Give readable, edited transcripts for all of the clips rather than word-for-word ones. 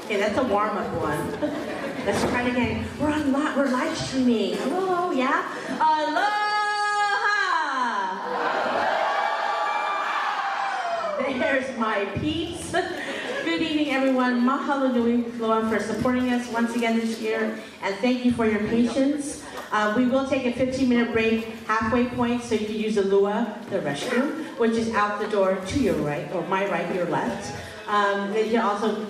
Okay, that's a warm-up one. Let's try it again. We're live streaming. Hello, yeah? Aloha! There's my peeps. Good evening, everyone. Mahalo nui loa for supporting us once again this year, and thank you for your patience. We will take a 15-minute break, halfway point, so you can use the lua, the restroom, which is out the door to your right, or my right, your left. Then you can also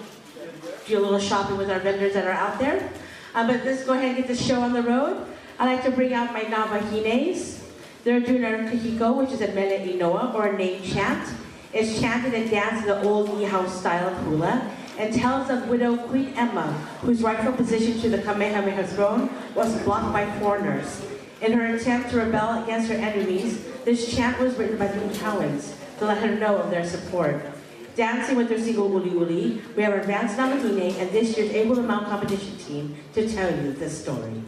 do a little shopping with our vendors that are out there. But let's go ahead and get the show on the road. I'd like to bring out my Navahines. They're doing our kahiko, which is a mele inoa, or a name chant. It's chanted and danced in the old Nihau style of hula, and tells of widow Queen Emma, whose rightful position to the Kamehameha throne was blocked by foreigners. In her attempt to rebel against her enemies, this chant was written by the Nihauans to let her know of their support. Dancing with their single uli uli, we have our advanced Namahine and this year's Able to Mount competition team to tell you this story.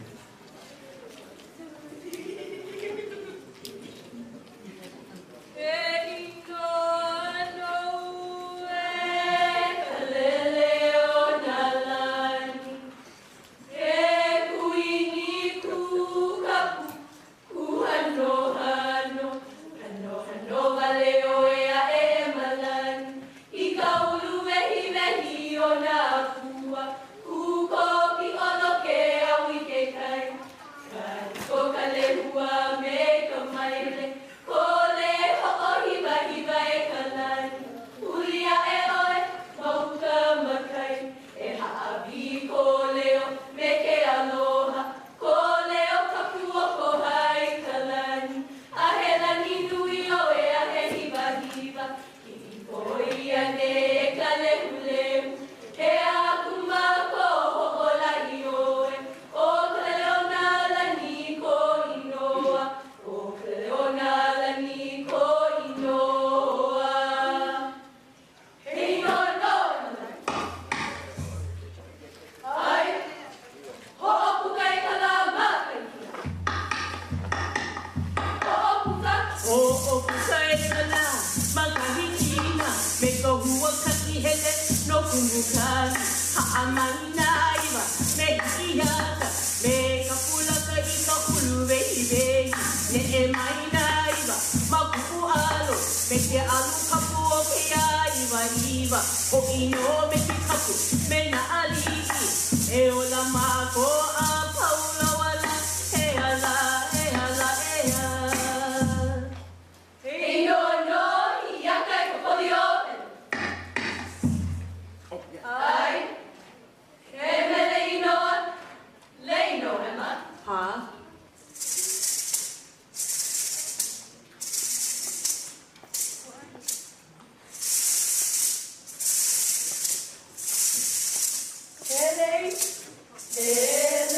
Hey,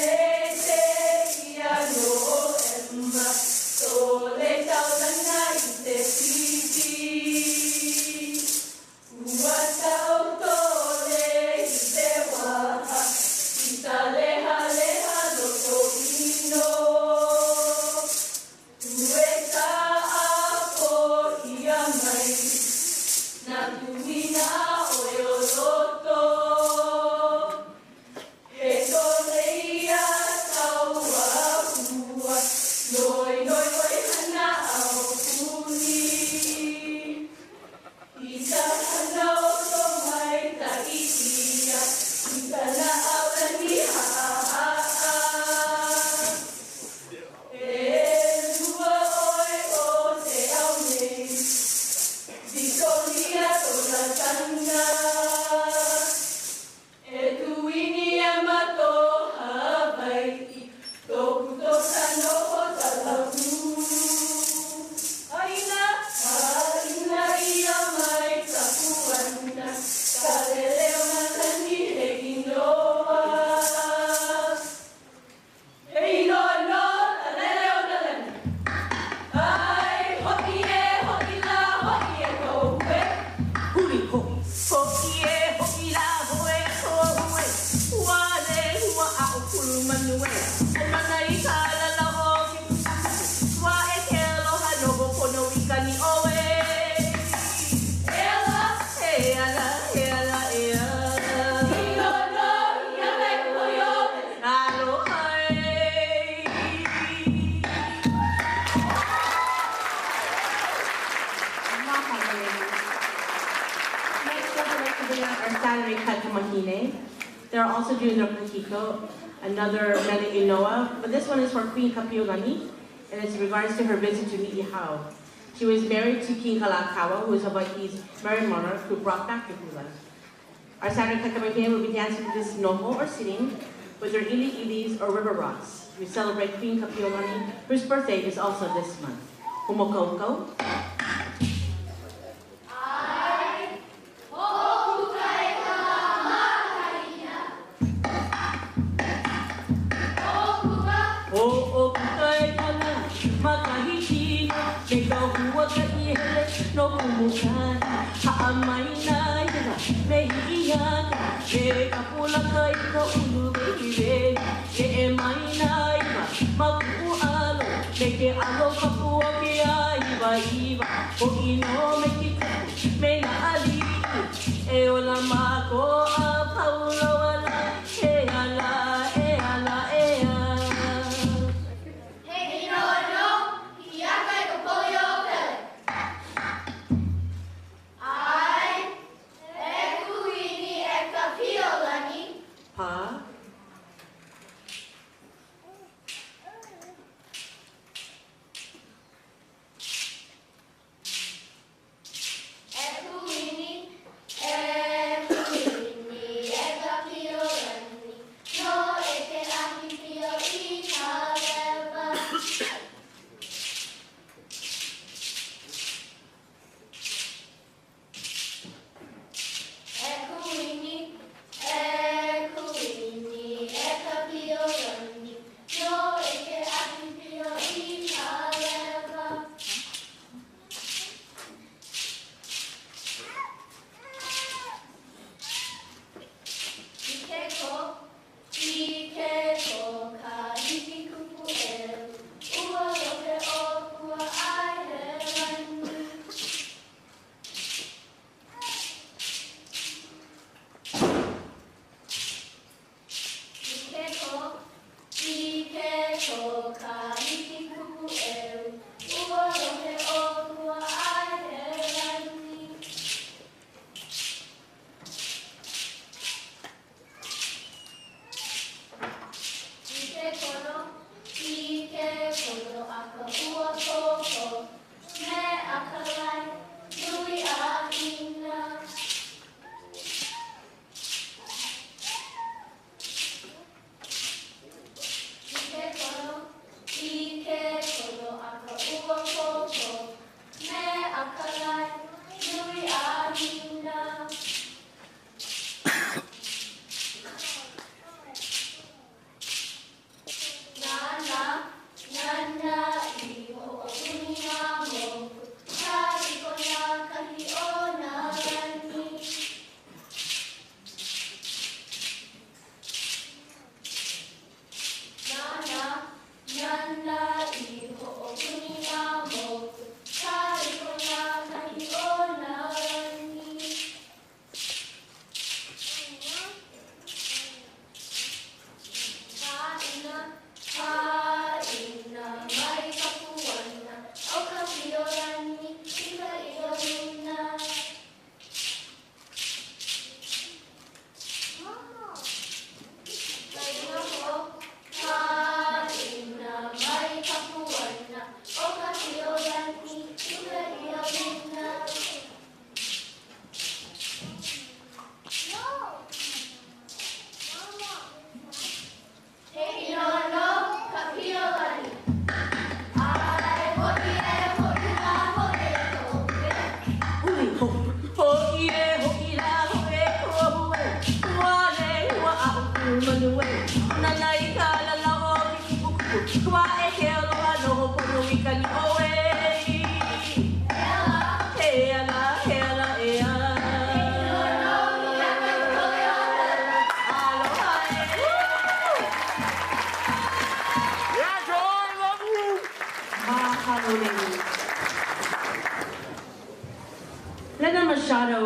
our Saturday Kakamahine. They're also doing their Kakiko, another Mele Inoa, but this one is for Queen Kapiolani, and it's in regards to her visit to Ni'ihau. She was married to King Kalakaua, who is Hawaii's married monarch who brought back the hula. Our Saturday Kakamahine will be dancing to this noho or sitting with their ili-ilis or river rocks. We celebrate Queen Kapiolani, whose birthday is also this month. Humokoko. No kumukan, haamay na yun, may iiyak, may kapula kay kaulu, baby, may na yun, magpualo, may kialo kapua kaya iba-iba, o ino may kikaku, may naali, e wala mako, paula wala, e ala, e ala, e ala. Pa?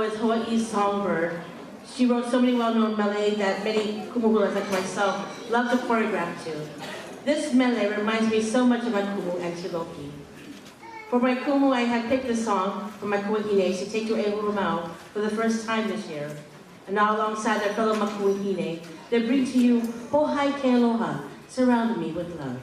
Is Hawaii's songbird. She wrote so many well-known mele that many kumuhulas like myself love to choreograph to. This mele reminds me so much of my kumu and Tiloki. For my kumu, I had picked a song for my kuahines to take to Ehurumau for the first time this year. And now alongside their fellow Makuahine, they bring to you Hoike Aloha, surround me with love.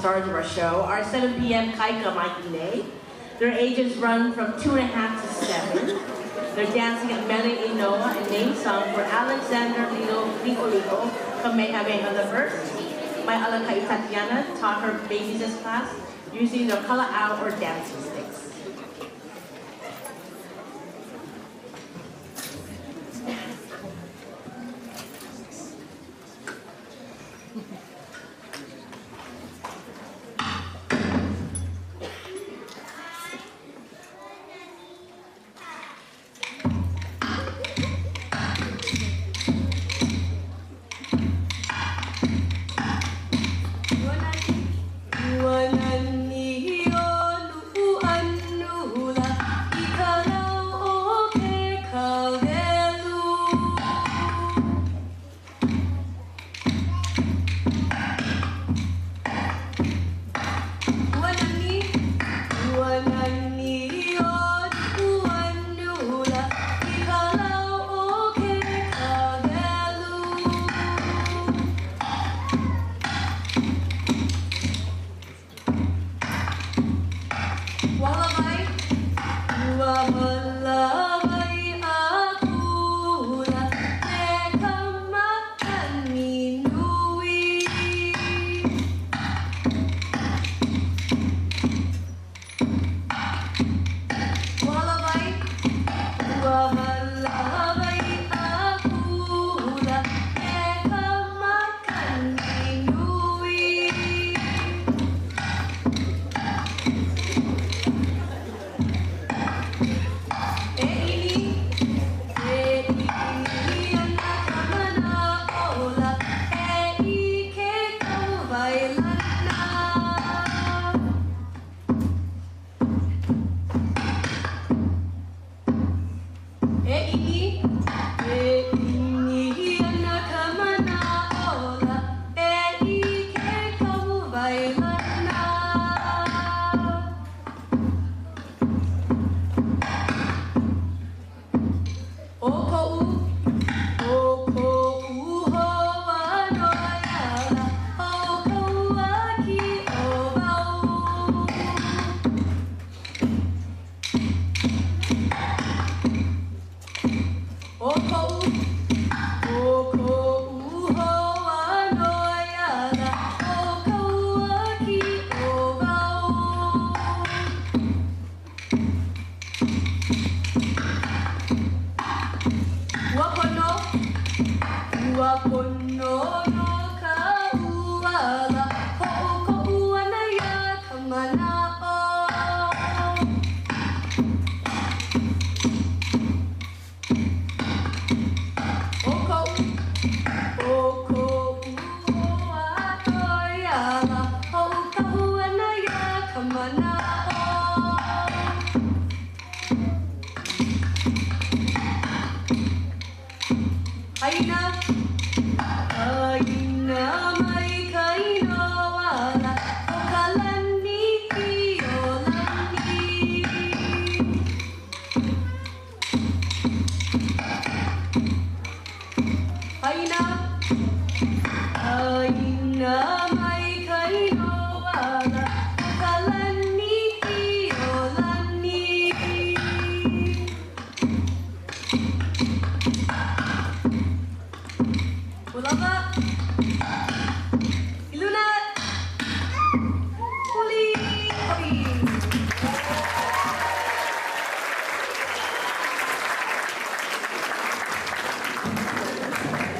stars of our show are 7 p.m. Kaika Maikine. Their ages run from 2.5 to 7. They're dancing at Mele Inoa and name song for Alexander Ligo Kamehameha the First. My alakai Tatiana taught her babies this class using their kala'au or dancing sticks.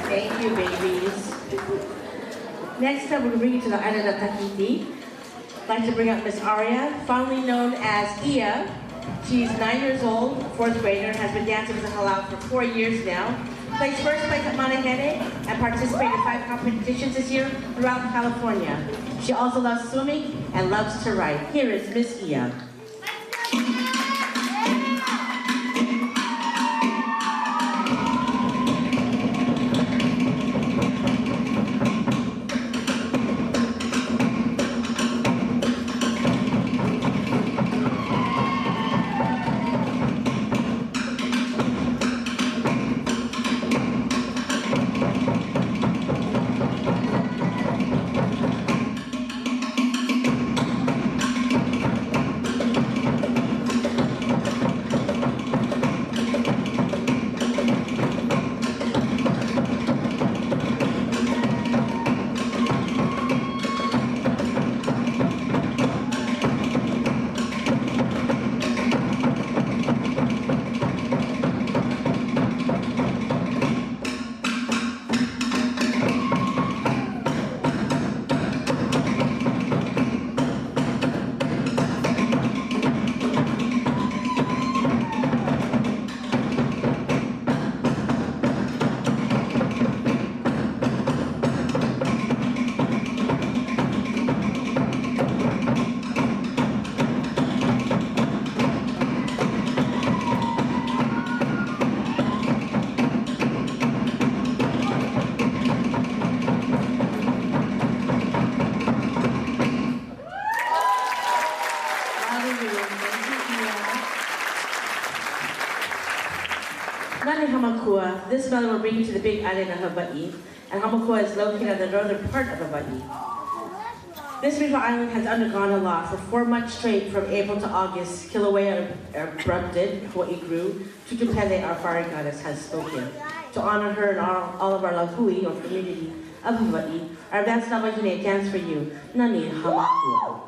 Thank you, babies. Next up, we're going to bring you to the island of Tahiti. I'd like to bring up Miss Aria, fondly known as Ia. She's 9 years old, fourth grader, has been dancing with the halau for 4 years now. Placed first place at Manahene and participated in 5 competitions this year throughout California. She also loves swimming and loves to write. Here is Miss Ia. Hallelujah. Nani Hamakua, this melody will bring you to the big island of Hawaii, and Hamakua is located on the northern part of Hawaii. This beautiful island has undergone a lot. For 4 months straight, from April to August, Kilauea erupted, Hawaii grew, Tutupele, our fire goddess, has spoken. To honor her and all of our lahui, or community of Hawaii, our advanced Navahine dance for you, Nani Hamakua.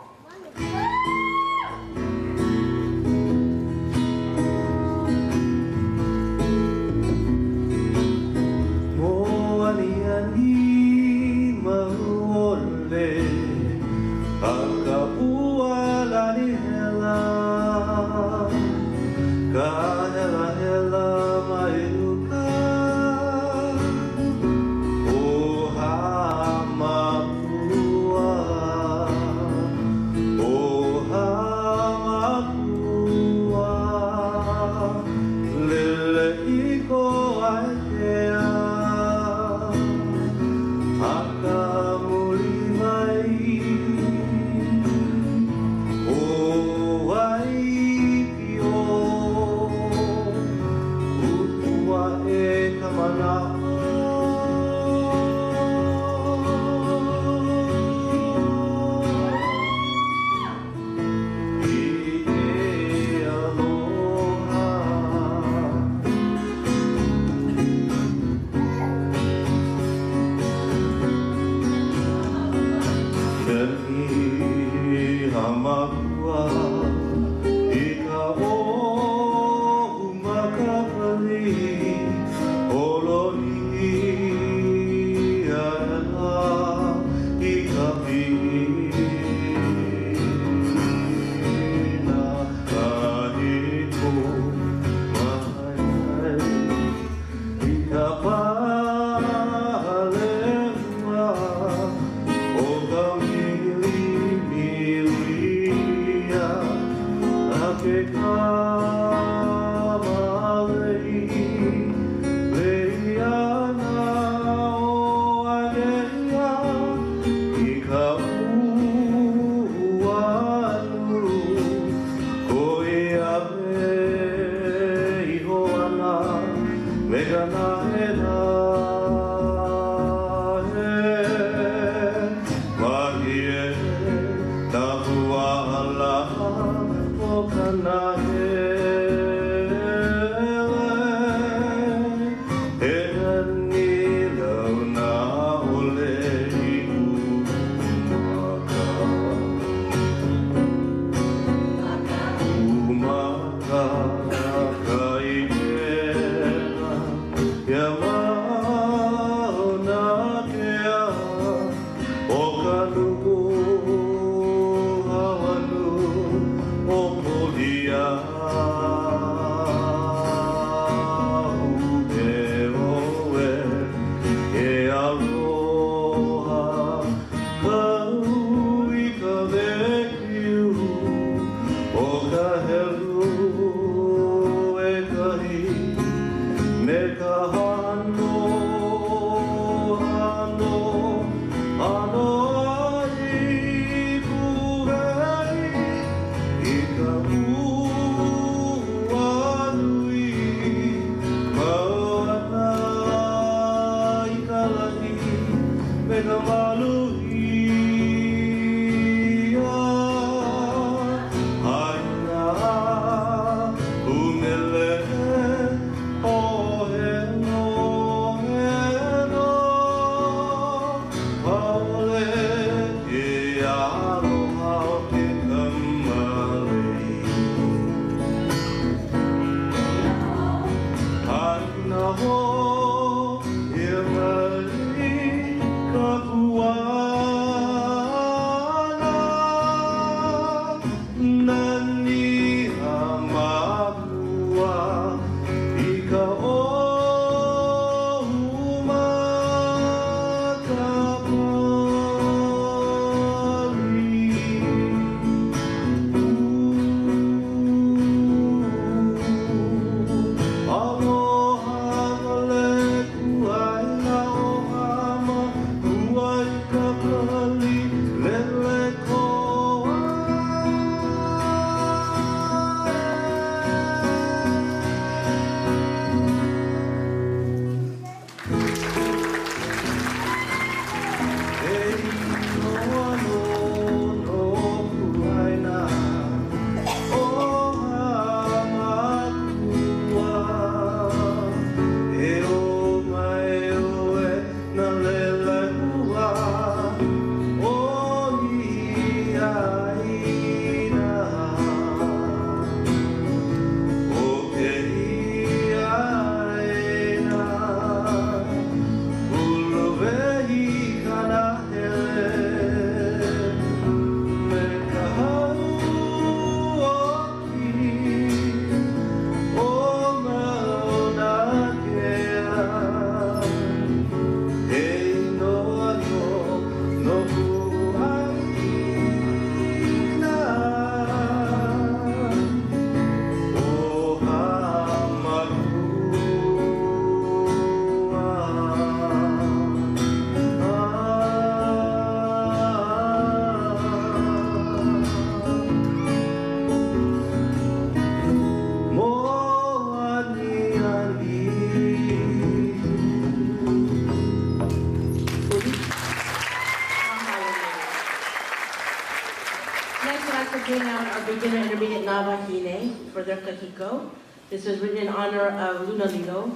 bring out our beginner intermediate Navahine for their kahiko. This was written in honor of Lunalilo.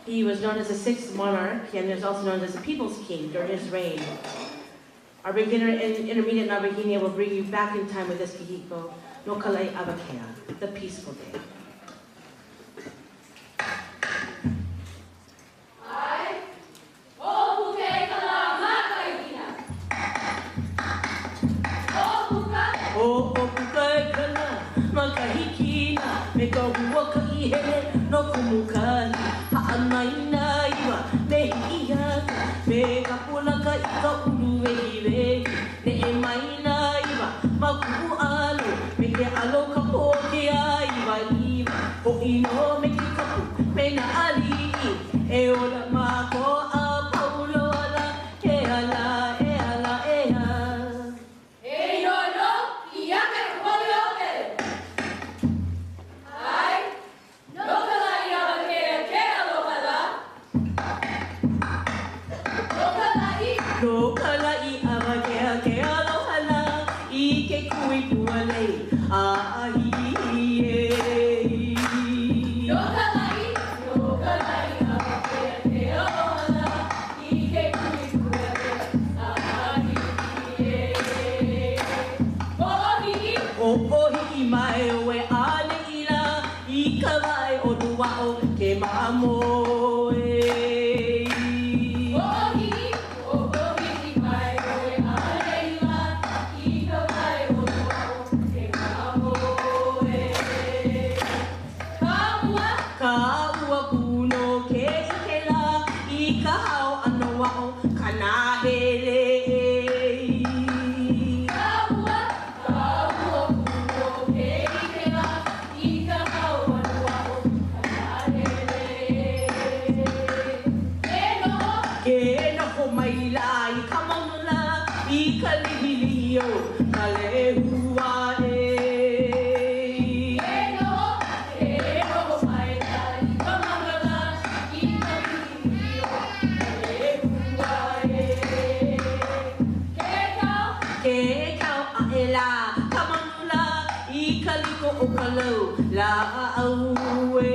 He was known as the sixth monarch and is also known as the people's king during his reign. Our beginner and intermediate Navahine will bring you back in time with this kahiko, No Kalai Avakea, the peaceful day. O pukai kana makahikina me ka hua ka ihele no kumukai ha'anai na iwa me ia me ka pula ka ika ulu vehi ne e mai na iwa maku alo me ke alo ka poke a iwa o ino me ke kapu me na ali e ola mako a paulo ala e ala e ala e ala. No kalai avakea ke alohala I ke kui puale a ie. No kalai avakea ke alohala I ke kui puale a ie. Ohi mai oe ane ila I ka vai o nuao ke maamoe. Kawailehua ke kau aela kamanula I kaliko o kalau la auwe.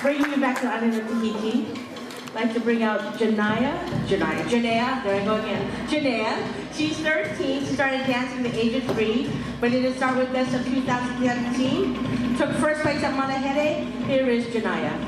Bringing you back to Island of Tahiti, I'd like to bring out Janea, there I go again, Janea. She's 13, she started dancing at the age of 3, but didn't start with Best of 2017. Took first place at Malahere. Here is Janea.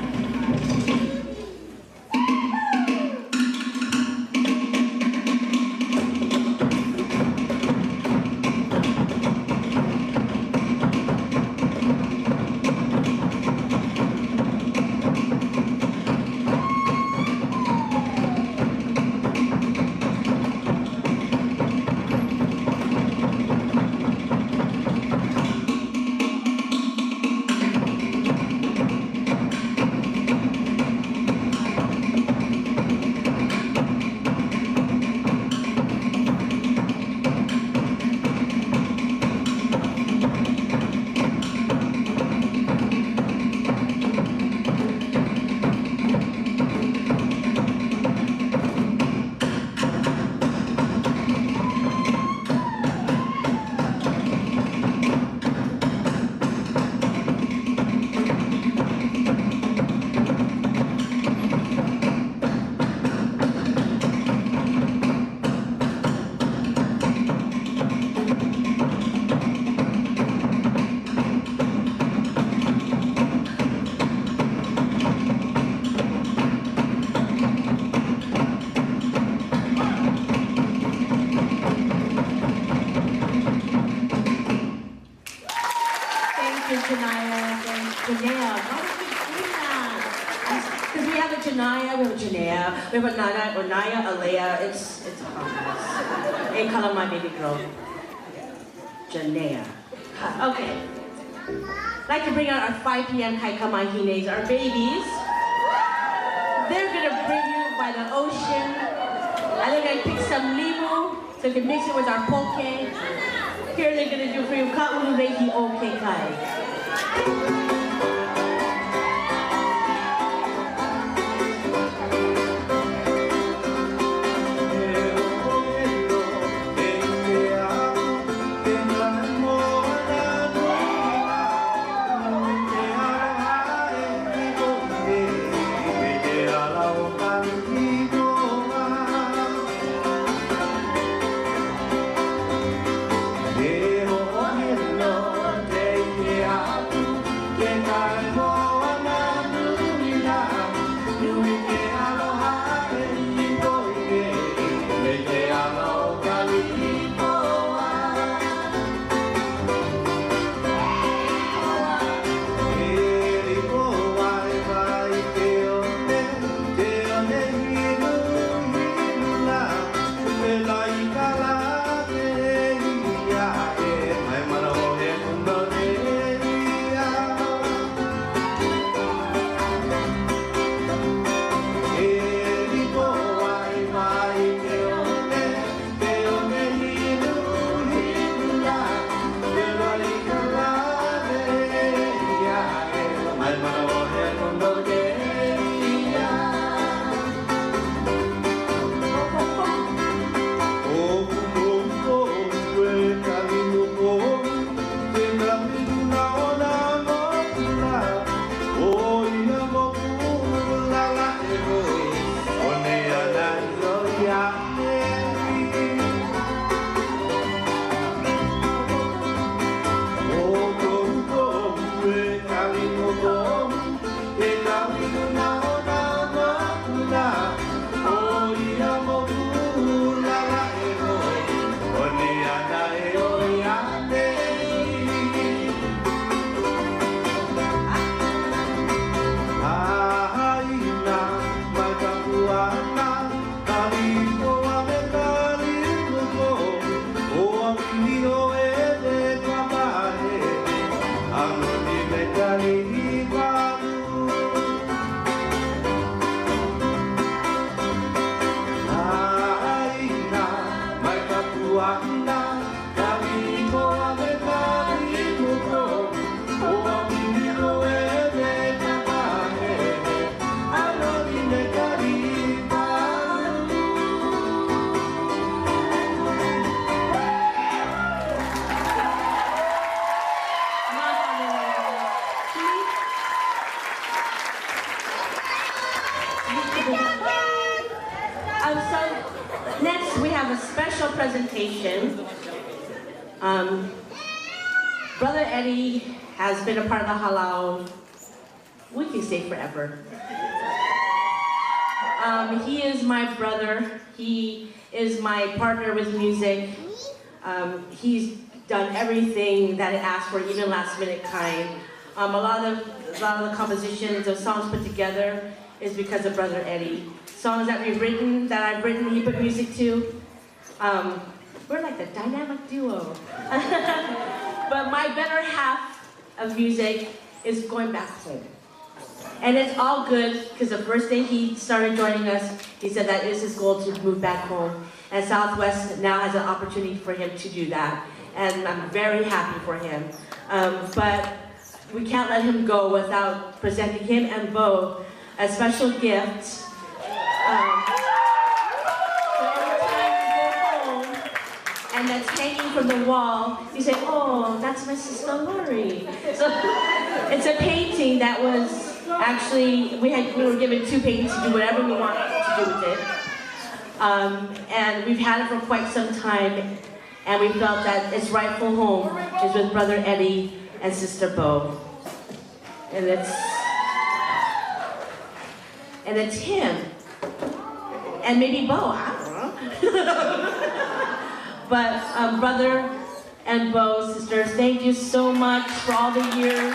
you, Janaya. Janaya, why don't you do that? Because we have a Janaya, we have a Janaya, we have a Nana, or Naya, Alea. It's a process. Hey, call my baby girl. Janaya. Okay. I'd like to bring out our 5 p.m. Kaikamahines, our babies. They're gonna bring you by the ocean. And they're gonna pick some limu, so you can mix it with our poke. Here they're gonna do for you ka'ulu reiki o ke kai. So next we have a special presentation. Brother Eddie has been a part of the halau, we can say forever. He is my brother. He is my partner with music. He's done everything that I asked for, even last minute kind. A lot of the compositions, the songs put together is because of Brother Eddie. Songs that I've written, he put music to. We're like the dynamic duo. But my better half of music is going back home. And it's all good, because the first day he started joining us, he said that is his goal, to move back home. And Southwest now has an opportunity for him to do that. And I'm very happy for him. But we can't let him go without presenting him and Bo a special gift. So every time you go home, and that's hanging from the wall, you say, oh, that's my sister Lori. So it's a painting that was actually, we were given 2 paintings to do whatever we wanted to do with it. And we've had it for quite some time, and we felt that its rightful home is with Brother Eddie and Sister Bo. And it's him. And maybe Bo, I don't know. But Brother and Bo, sisters, thank you so much for all the years.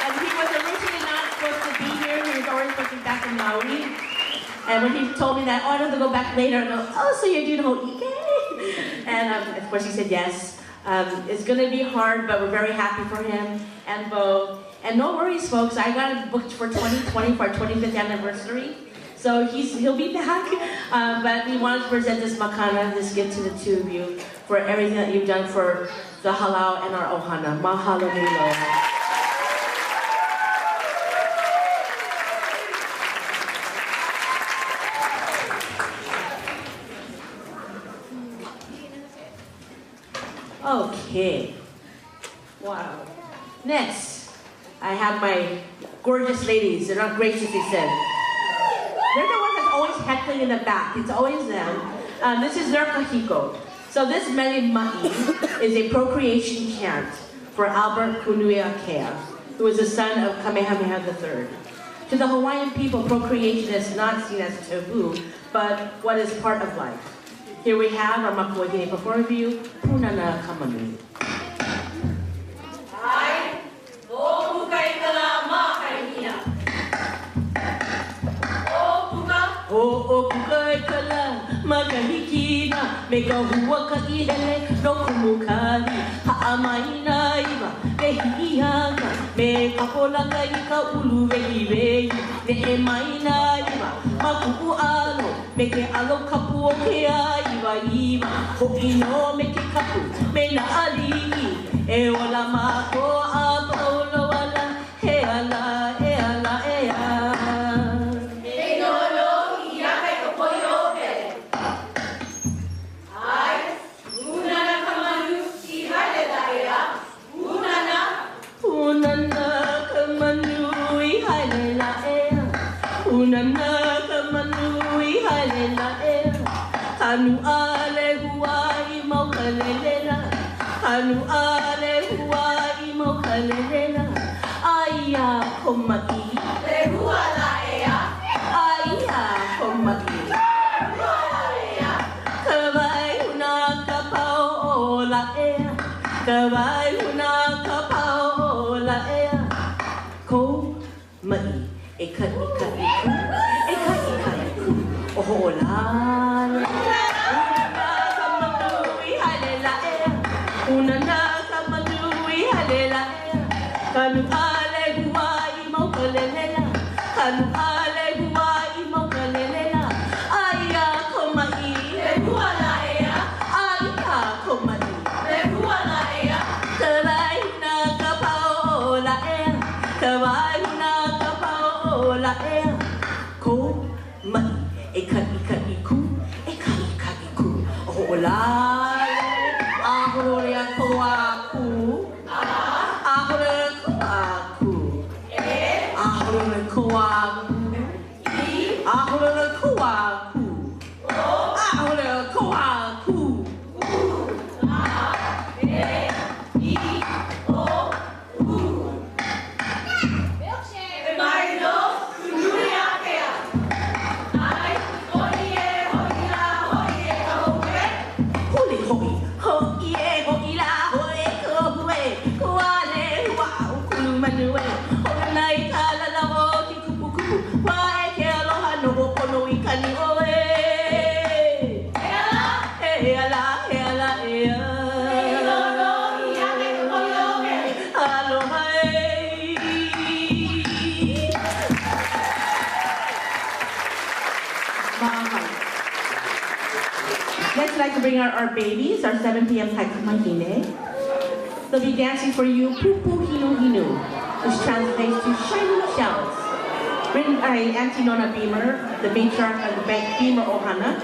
And he was originally not supposed to be here. He was already supposed to be back in Maui. And when he told me that, oh, I have to go back later, I go, oh, so you're doing Hoike? And of course he said yes. It's going to be hard, but we're very happy for him and Bo. And no worries, folks. I got it booked for 2020 for our 25th anniversary. So he'll be back. But we wanted to present this makana, this gift to the two of you for everything that you've done for the halau and our ohana. Mahalo nui. Okay. Wow. Next, I have my gorgeous ladies. They're not gracious, they said. They're the ones that's always heckling in the back. It's always them. This is their kahiko. So this mele ma'i is a procreation chant for Albert Kunuiakea, who was the son of Kamehameha III. To the Hawaiian people, procreation is not seen as taboo, but what is part of life. Here we have our makuahine before you, Punana Kamanu. Ai, o pukai kala makaihina. O pukai kala makahikina, me ka hua ka ihele no kumukali, haamaina iwa, me hiihanga, me ka polaka I ka ulu vehi vehi, me e maina iwa, makuku alo, me ke alo kapu o ke aiwa iwa, ho'i no me ke kapu, me na ali'i, e ola mako a paolo ala, he ala, e ala, e ala. Anu alehua I maukalela, anu alehua I maukalela, aya komai, Lehua la ea, aya komai, lehua la ea, kawai huna kapao o la ea, kawai huna kapao o la ea, ko mai, e ka iku, o hola. Kanu alehua I maukalela, kanu alehua I maukalela, aya komai, lehua la ea, aya komai, lehua la ea, kawai huna kapao o la ea, kawai huna kapao o la ea, ko mai, e ka iku, o la, ahorea koaku, ahorea koaku, ahorea koaku, ahorea koaku, ahorea koaku. Next, I'd like to bring out our babies, our 7 p.m. Kaikamahine. They'll be dancing for you, Pupu Hinu Hinu, which translates to shining shells. Written by Auntie Nona Beamer, the matriarch of the bank Beamer Ohana.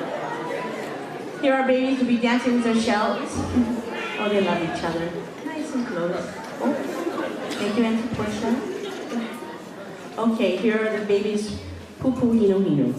Here our babies will be dancing with their shells. Oh, they love each other. Nice and close. Oh, thank you, Auntie Portia. Okay, here are the babies, Pupu Hinu Hinu.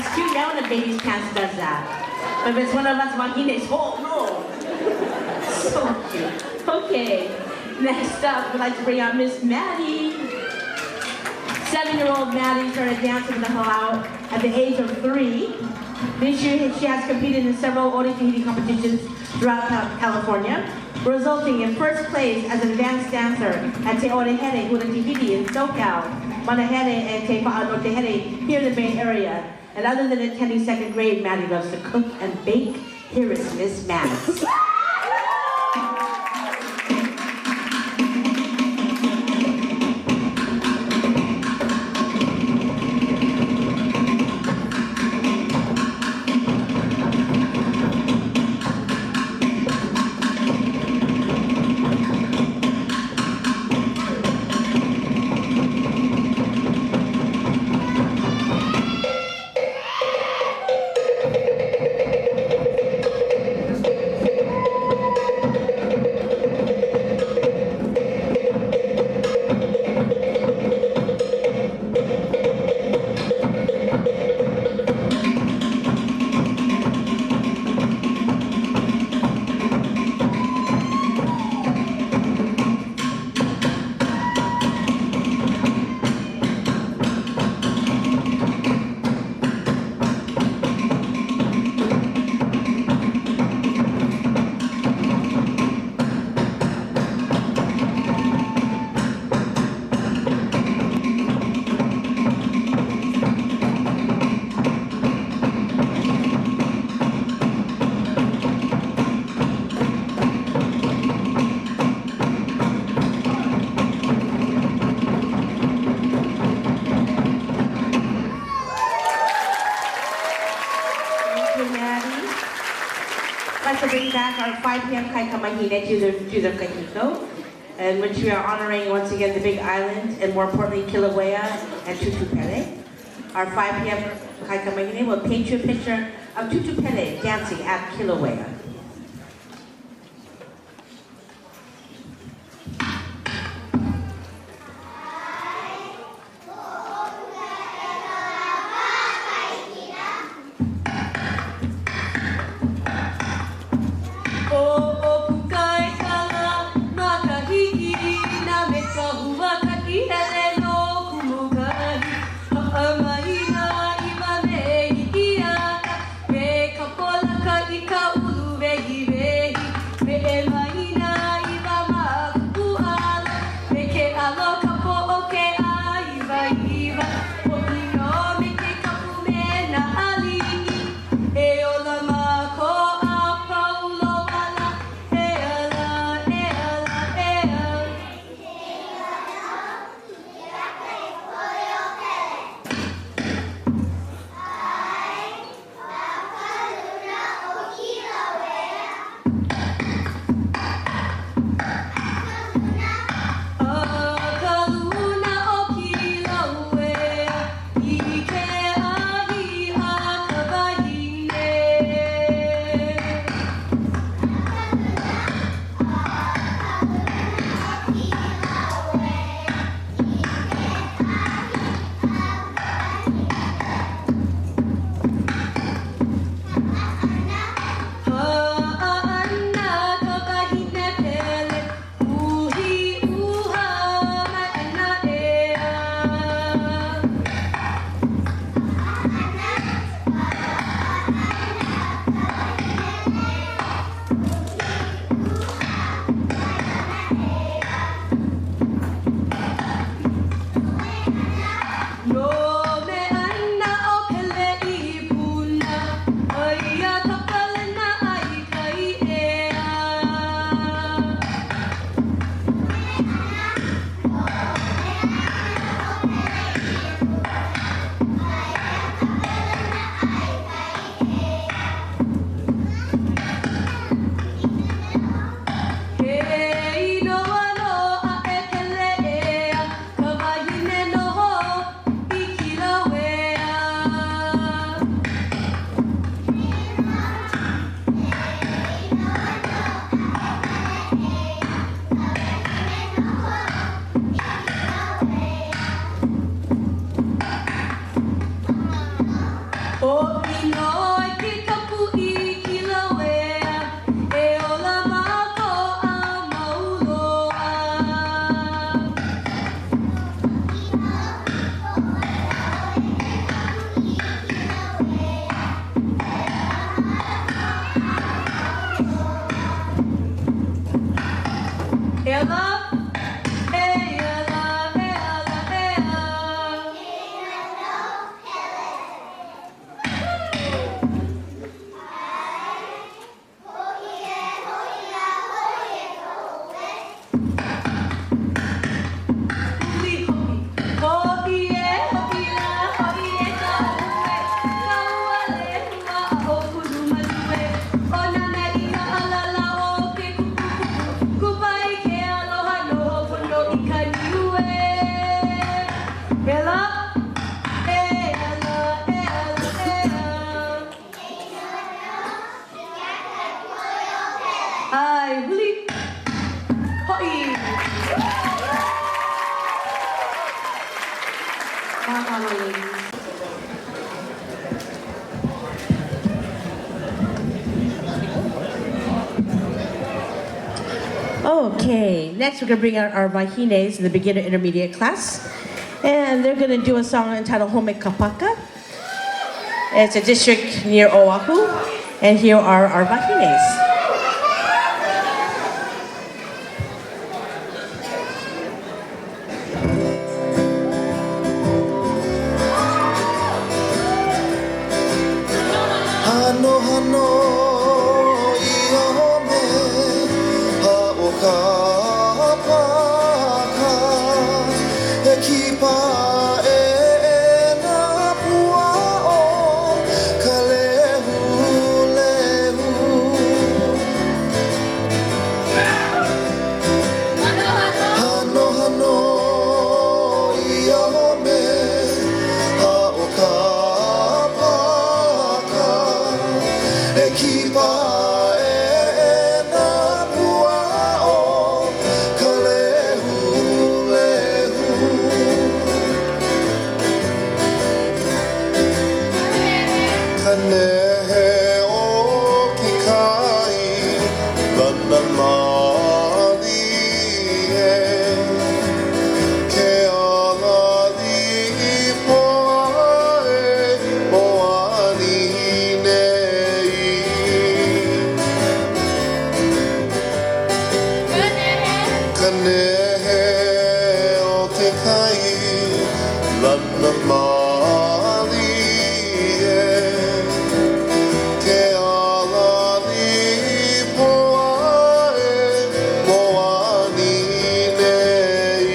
That's cute now when a baby's pants does that. But if it's one of us wahines, oh no! So cute. Okay, next up, we'd like to bring out Miss Maddie. 7-year-old Maddie started dancing the halau at the age of 3. This year, she has competed in several ori tahiti competitions throughout California, resulting in first place as an advanced dancer at Te Orehere Hula Tahiti in SoCal, Manahere and Te Pa'anotehere here in the Bay Area. And other than attending 2nd grade, Maddie loves to cook and bake. Here is Miss Maddie. I'd like to bring back our 5 p.m. Kaikamahine to the kahiko, in which we are honoring once again the Big Island, and more importantly Kilauea and Tutupele. Our 5 p.m. Kaikamahine will paint you a picture of Tutupele dancing at Kilauea. Ika ulu Okay, next we're going to bring out our wahines in the beginner intermediate class. And they're going to do a song entitled Home Kapaka. It's a district near Oahu. And here are our wahines. Hano hano iome haokapaka e kipa e na pua'o ka lehu lehu. Hano hano iome haokapaka e kipa e na pua'o ka lehu lehu. Ka nehe o ki kai lana mali e ke alali poa e moani nei. Ka nehe o te kai lana mali e ke alali poa e moani nei.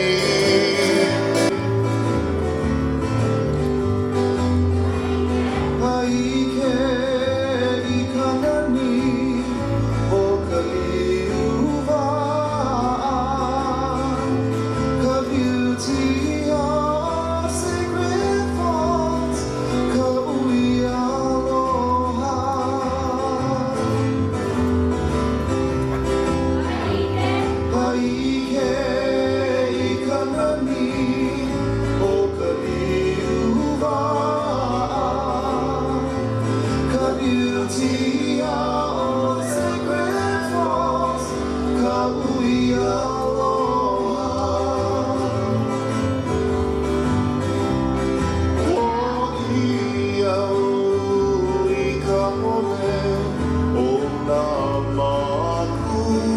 Haike I kanani o ka liuwa, ka beauty of Sacred Falls, ka ui aloha. Haike I kanani o ka liuwa, ka beauty of Sacred Falls, ka ui aloha. Ia ui ka hone o nā makua,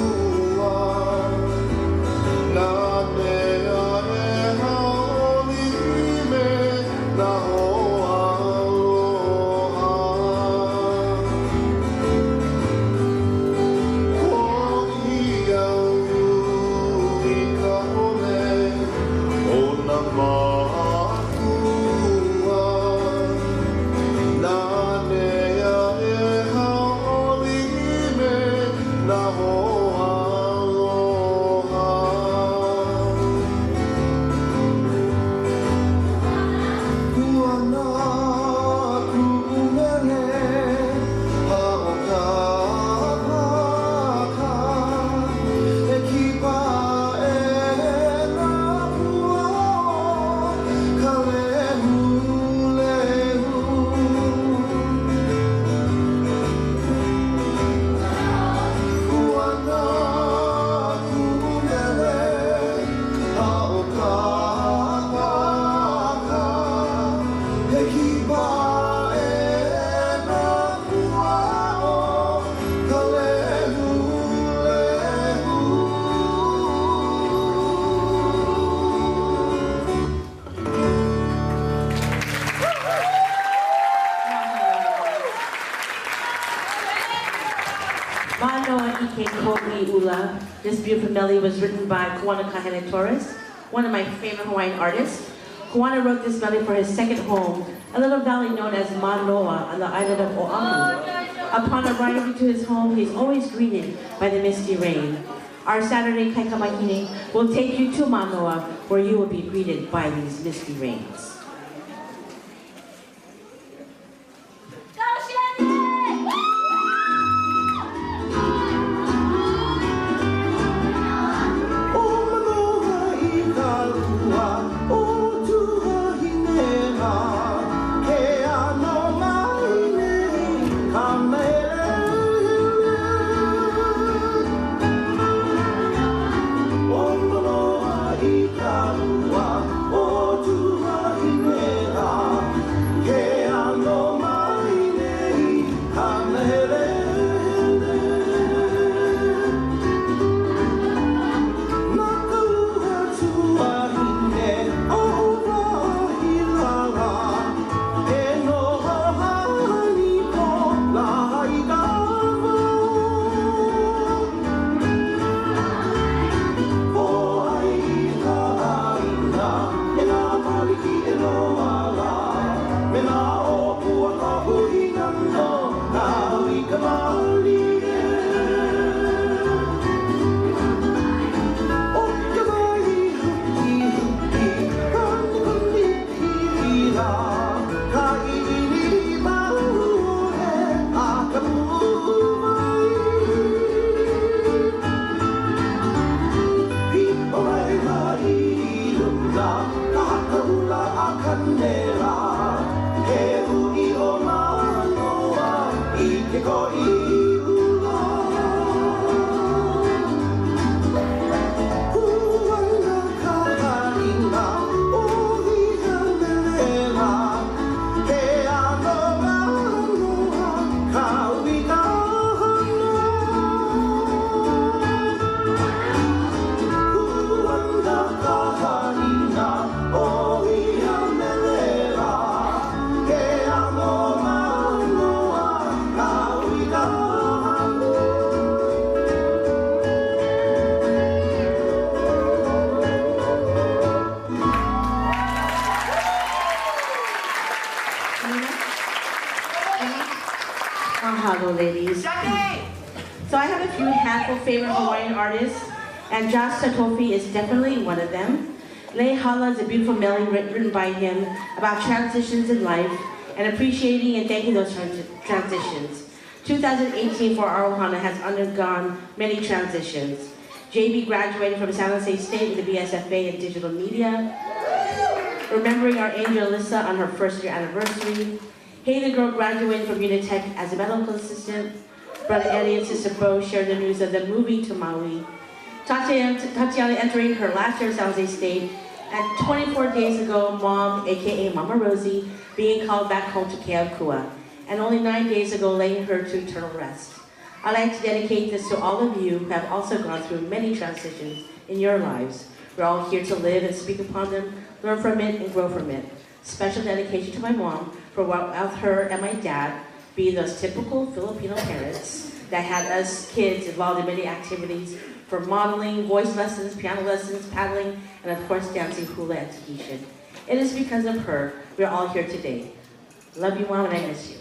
nā mea e haoli me nā hoa aloha. Manoa Ike Kawailehua. This beautiful melody was written by Kawailehua Torres, one of my favorite Hawaiian artists. Kawana wrote this melody for his second home, a little valley known as Manoa on the island of Oahu. Upon arriving to his home, he's always greeted by the misty rain. Our Saturday Kaikamahine will take you to Manoa, where you will be greeted by these misty rains. Mahalo, ladies. So I have a few handful favorite Hawaiian artists, and Josh Satofi is definitely one of them. Lei Hala is a beautiful melody written by him about transitions in life and appreciating and thanking those transitions. 2018 for our Ohana has undergone many transitions. JB graduated from San Jose State with a BSFA in digital media. Remembering our angel Alyssa on her first year anniversary. Haley Girl graduated from Unitech as a medical assistant. Brother Eddie and Sister Bo shared the news of them moving to Maui. Tatiana entering her last year at San Jose State. And 24 days ago, Mom, aka Mama Rosie, being called back home to Keakua. And only 9 days ago, laying her to eternal rest. I'd like to dedicate this to all of you who have also gone through many transitions in your lives. We're all here to live and speak upon them, learn from it, and grow from it. Special dedication to my mom for without her and my dad being those typical Filipino parents that had us kids involved in many activities from modeling, voice lessons, piano lessons, paddling, and of course dancing hula and Tahitian. It is because of her we're all here today. Love you, Mom, and I miss you.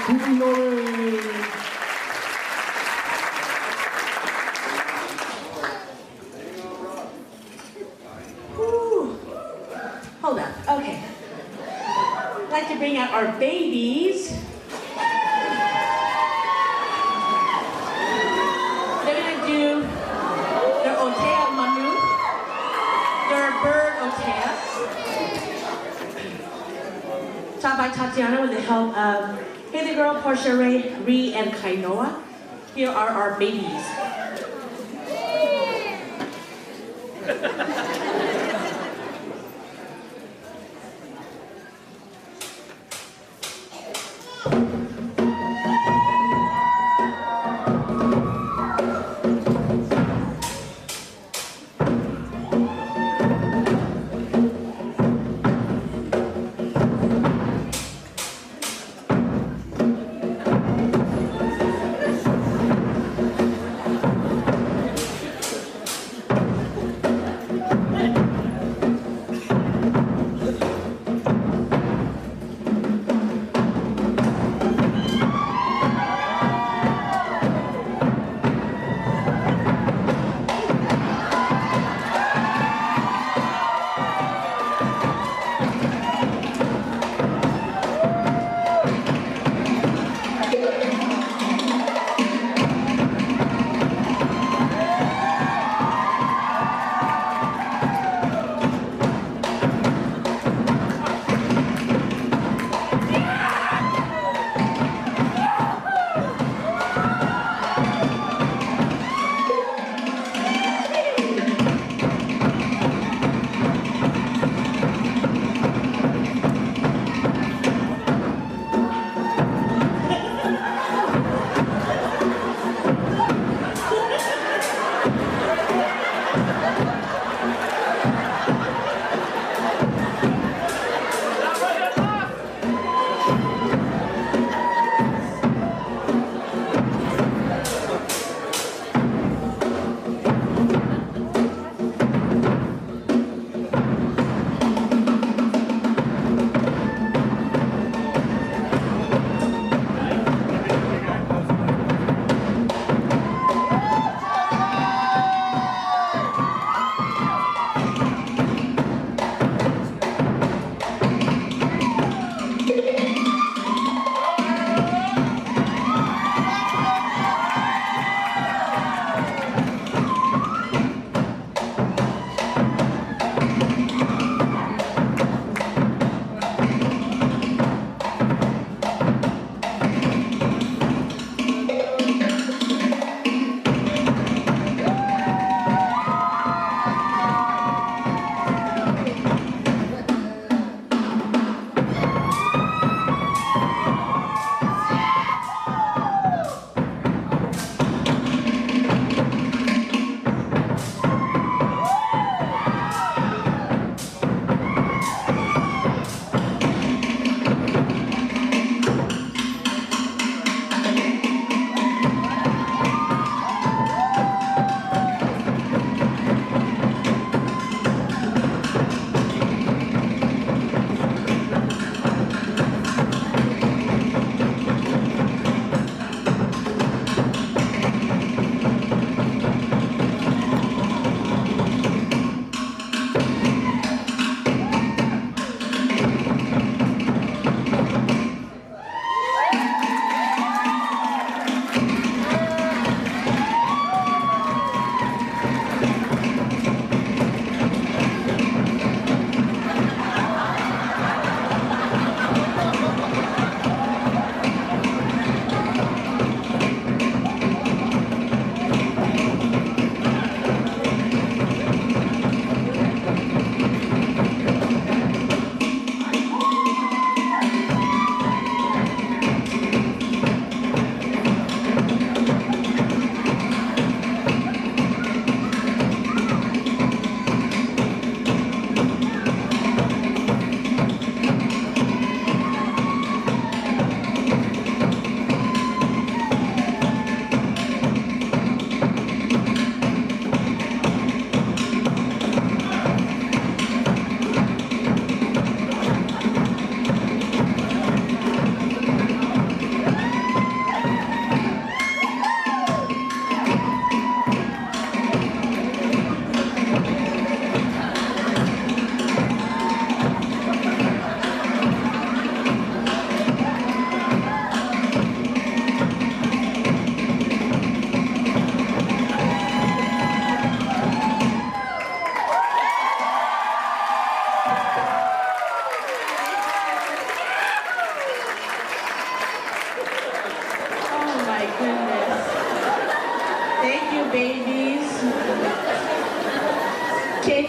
Whew. Hold up. Okay. I'd like to bring out our babies. They're gonna do their otea manu. Their bird otea. Taught by Tatiana with the help of Haley Girl, Portia Ray, Ree, and Kainoa. Here are our babies.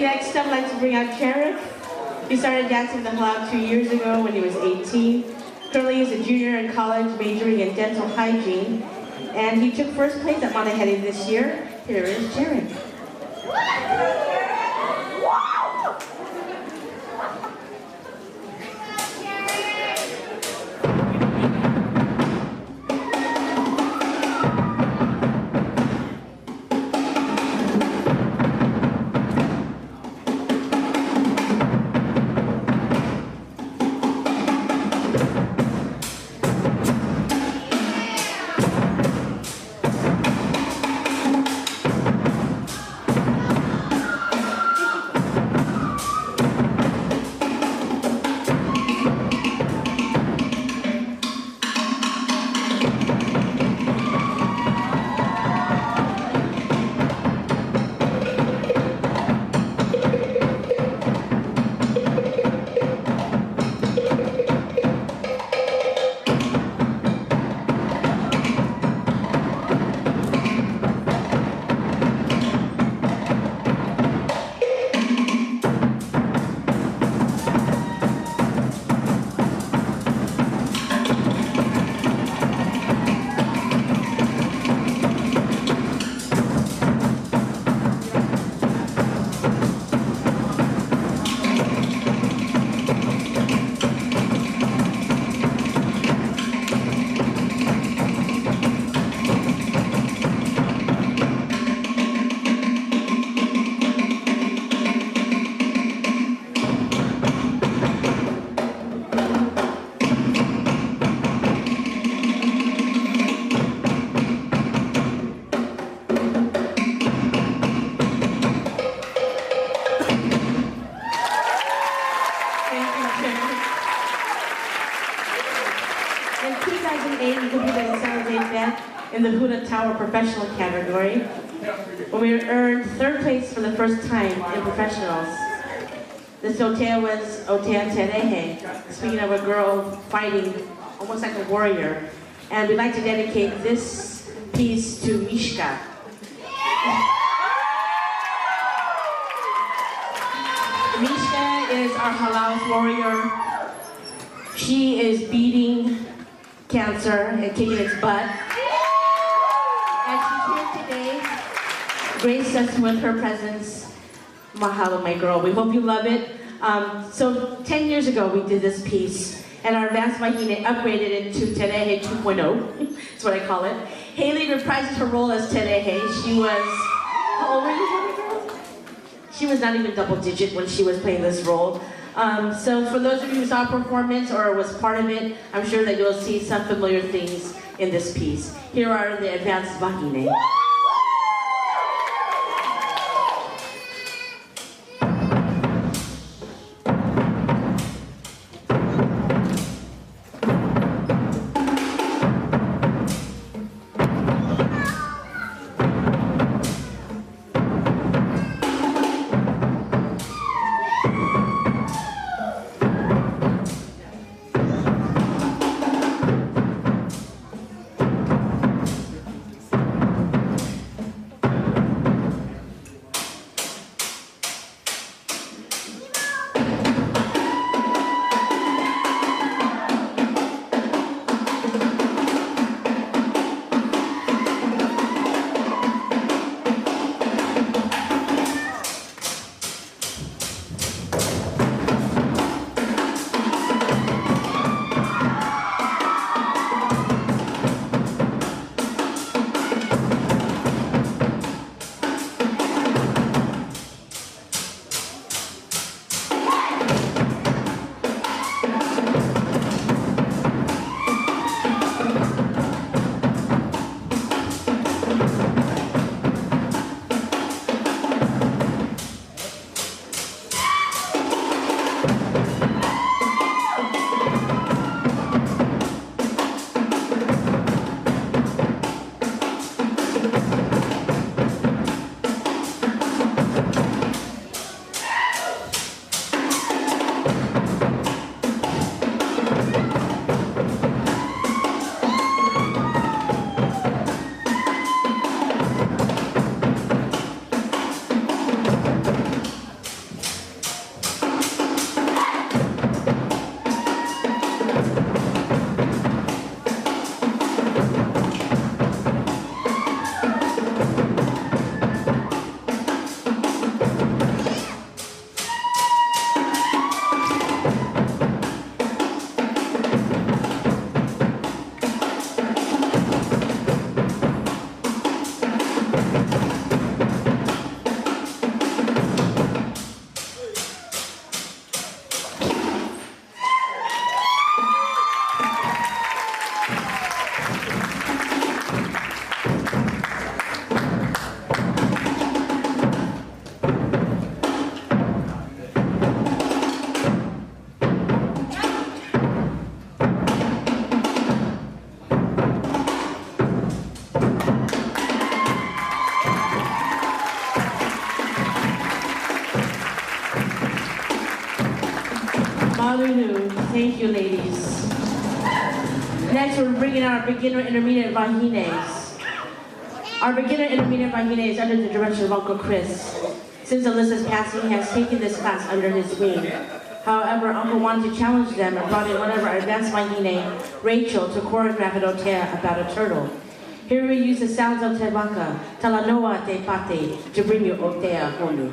Next up, I'd like to bring out Cherith. He started dancing the hula 2 years ago when he was 18. Currently, he's a junior in college, majoring in dental hygiene. And he took first place at Manahedi this year. Here is Cherith. In the Hula Tower professional category, where we earned third place for the first time in professionals. This otea was Otea Terehe, speaking of a girl fighting almost like a warrior. And we'd like to dedicate this piece to Mishka. Mishka is our halal warrior. She is beating cancer and kicking its butt. And she's here today, graced us with her presence. Mahalo, my girl. We hope you love it. So 10 years ago, we did this piece, and our advanced Wahine upgraded it to Terehe 2.0. That's what I call it. Haley reprised her role as Terehe. She was, how old were you, girl? She was not even double digit when she was playing this role. So for those of you who saw a performance or was part of it, I'm sure that you'll see some familiar things in this piece. Here are the advanced Wahine. you, ladies. Next, we're bringing out our beginner intermediate vahines. Our beginner intermediate vahine is under the direction of Uncle Chris. Since Alyssa's passing, he has taken this class under his wing. However, Uncle wanted to challenge them and brought in one of our advanced vahine, Rachel, to choreograph an otea about a turtle. Here we use the sounds of te waka, talanoa te pate, to bring you otea honu.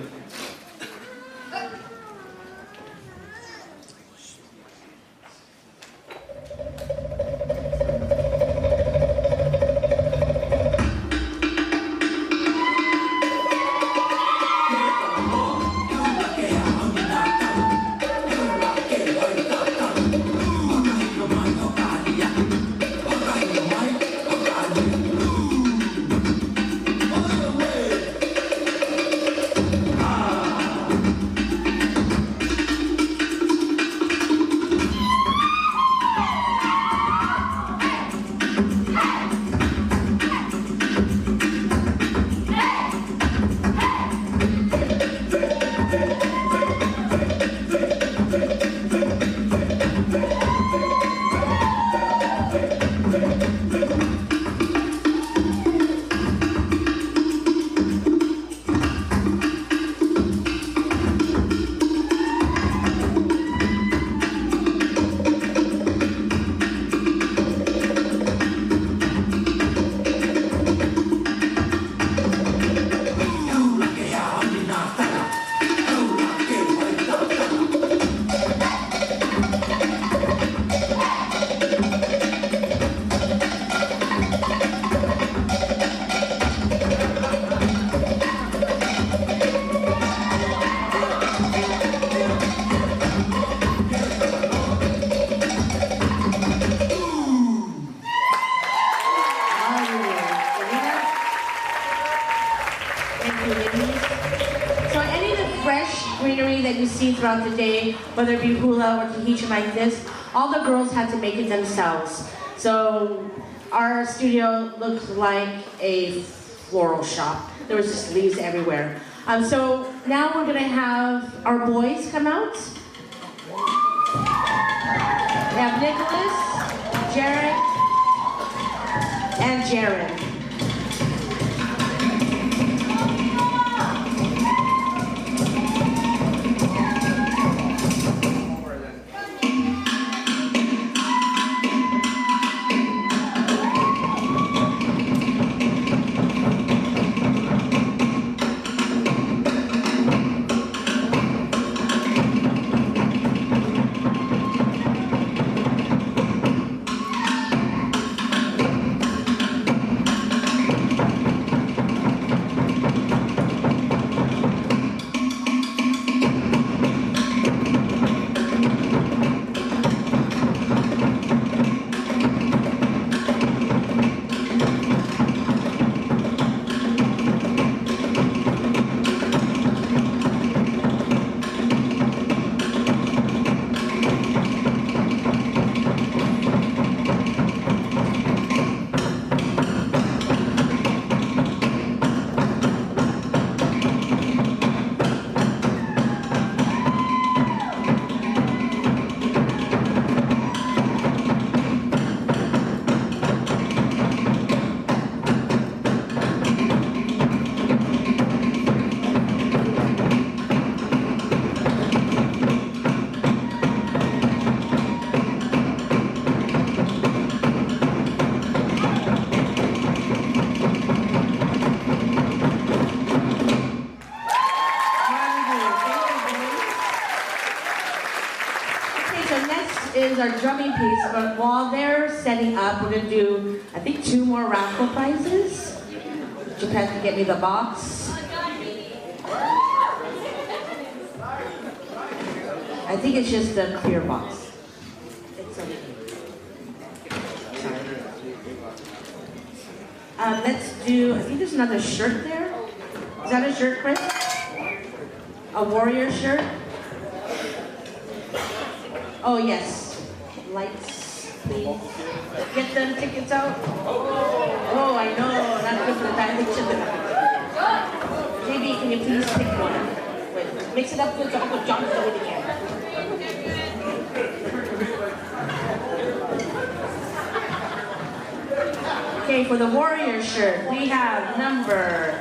That you see throughout the day, whether it be hula or tahitian like this, all the girls had to make it themselves. So our studio looked like a floral shop. There was just leaves everywhere. So now we're gonna have our boys come out. We have Nicholas, Jared, and Jared. Is our drumming piece, but while they're setting up, we're gonna do, I think, 2 more raffle prizes. Japan can get me the box. I think it's just the clear box. It's okay. Sorry. Let's do, I think there's another shirt there. Is that a shirt, Chris? A warrior shirt? Oh, yes. Lights, please. Get them tickets out. Oh, I know. Not good for the direction. JB, can you please pick one? Wait, mix it up with Uncle John so we can. Okay, for the warrior shirt, we have number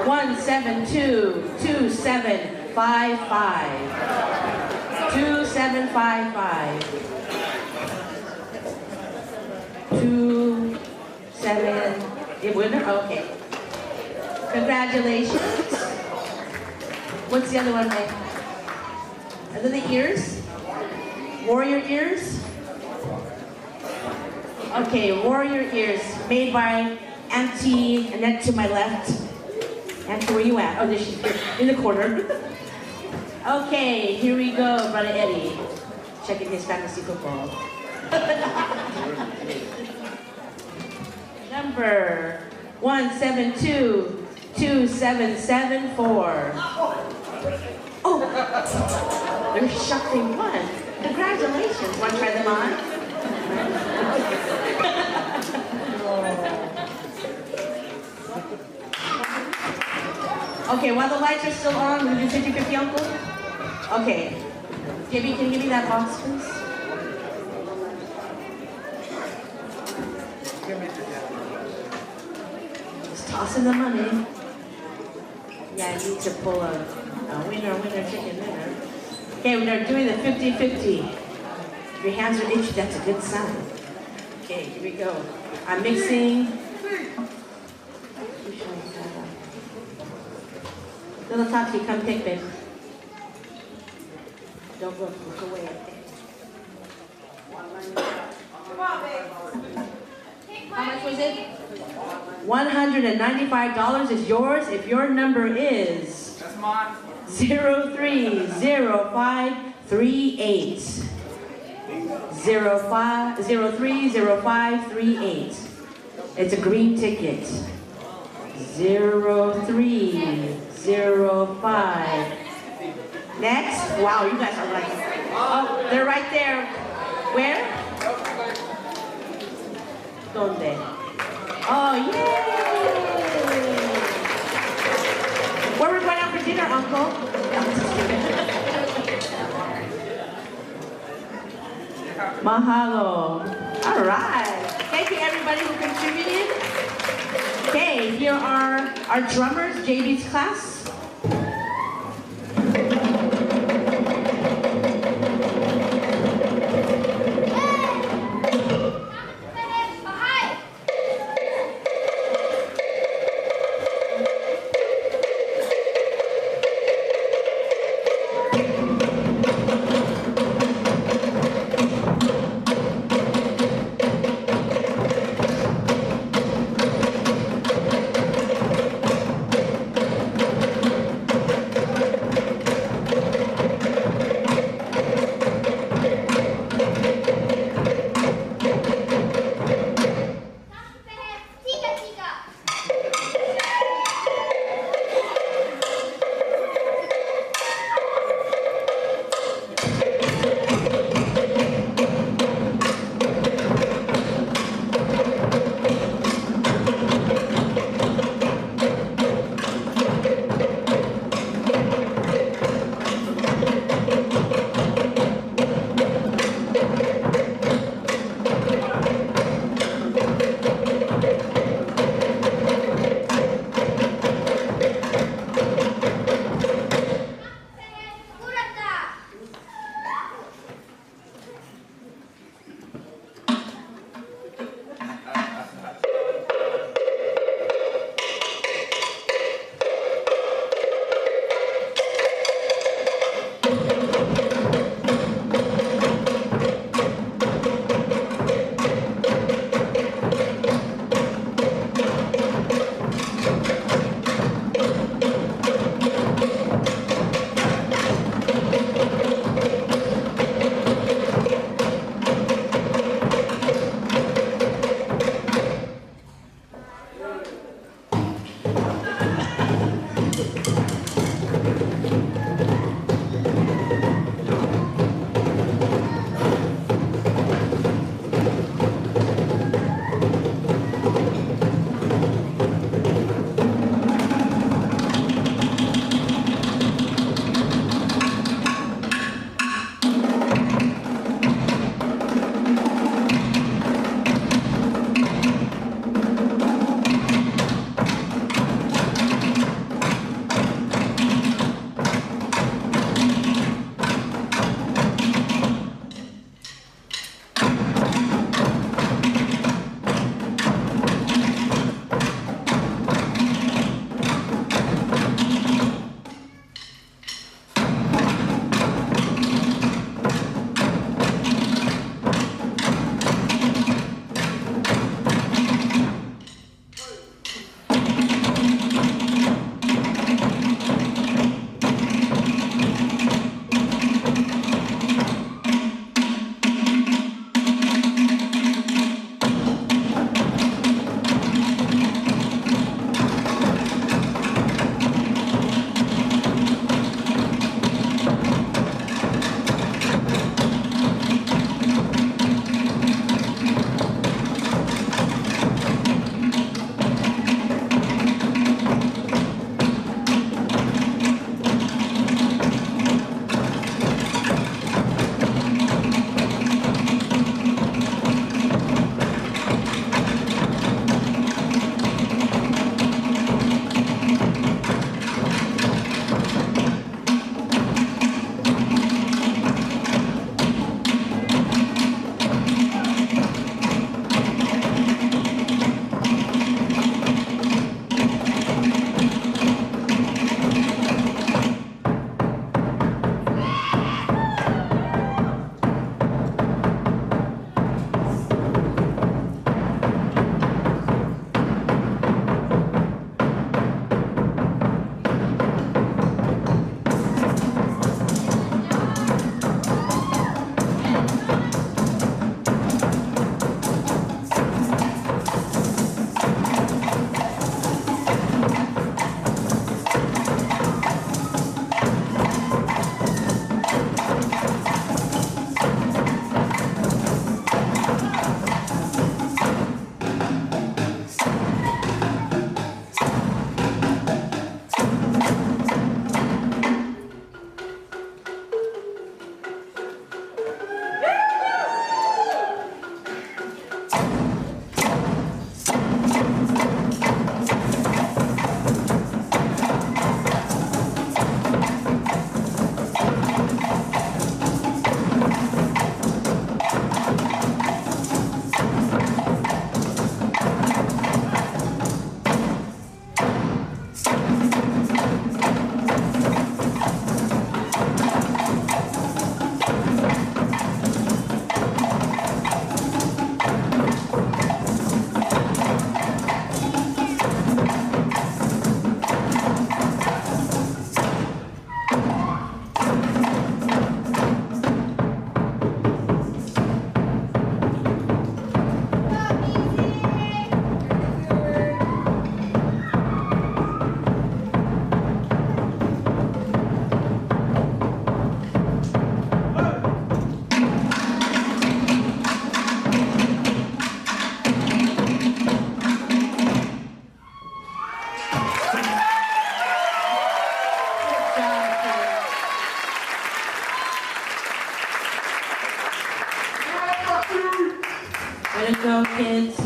1722755. 2755. 27. The winner? Okay. Congratulations. What's the other one, Mike? Are they the ears? Warrior ears? Okay, warrior ears made by Auntie Annette to my left. Auntie, where you at? Oh, there she's here in the corner. Okay, here we go, Brother Eddie. Checking his fantasy football. Number 1722774. Oh, they're shuffling one. Congratulations. Want to try them on? Okay, while the lights are still on, will you do 50-50, Uncle? Okay. Gibby, can you give me that box, please? Just tossing the money. Yeah, I need to pull a winner, chicken dinner. Okay, we're doing the 50-50. If your hands are itchy, that's a good sign. Okay, here we go. I'm mixing. Little Tati, come take me. Don't look away. How much was it? $195 is yours if your number is 030538. 030538. It's a green ticket. 0305. Next. Wow, you guys are like, oh, they're right there. Where? Donde? Oh, yay! Where we're going out for dinner, Uncle? Mahalo. All right. Thank you, everybody who contributed. Okay, here are our drummers, JB's class.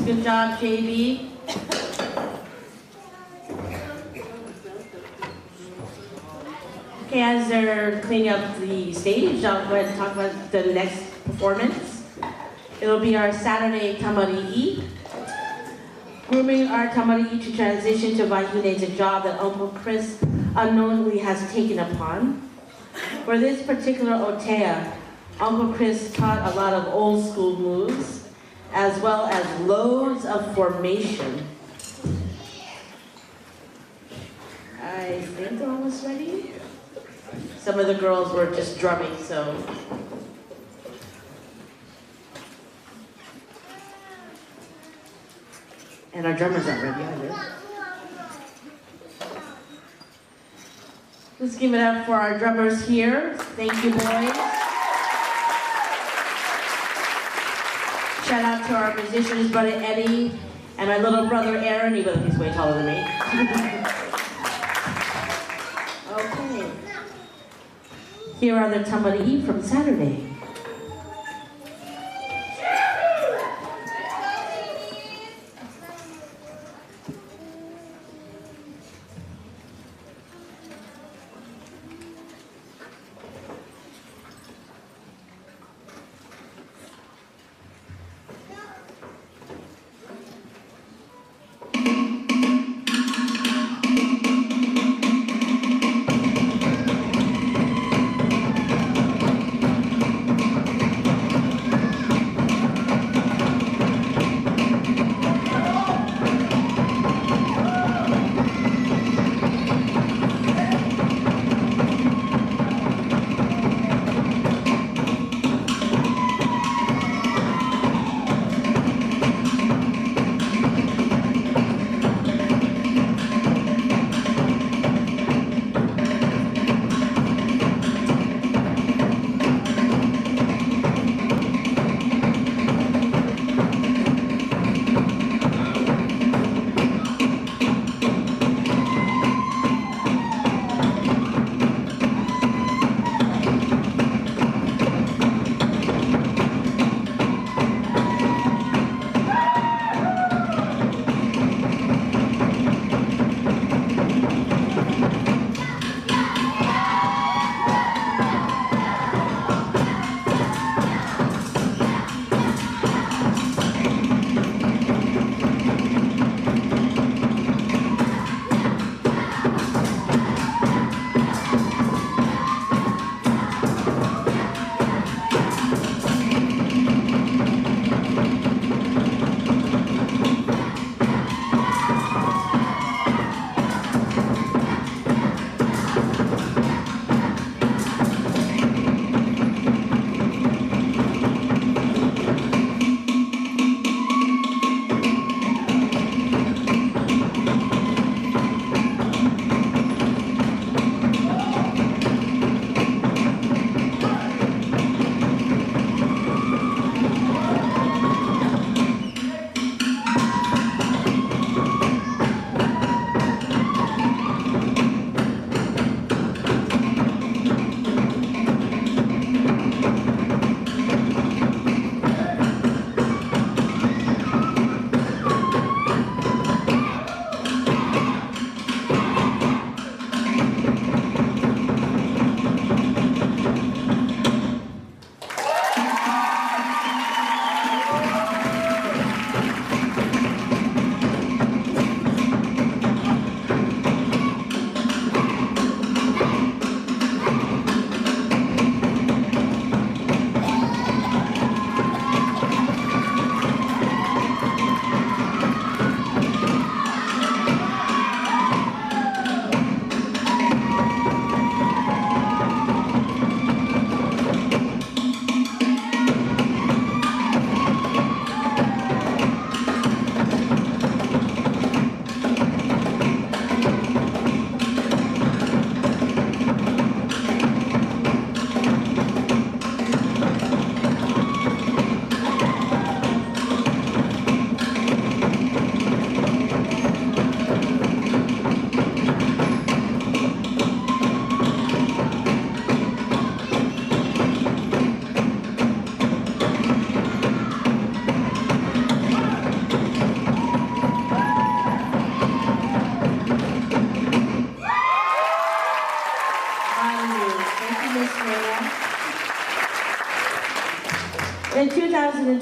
Good job, JB. Okay, as they're cleaning up the stage, I'll go ahead and talk about the next performance. It'll be our Saturday Tamari'i. Grooming our Tamari'i to transition to Wahine is a job that Uncle Chris unknowingly has taken upon. For this particular otea, Uncle Chris taught a lot of old school moves, as well as loads of formation. I think they're almost ready. Some of the girls were just drumming, so. And our drummers aren't ready either. Let's give it up for our drummers here. Thank you, boys. Shout out to our musicians, brother Eddie, and my little brother Aaron, even though he's way taller than me. Okay. Here are the Tamari'i from Saturday.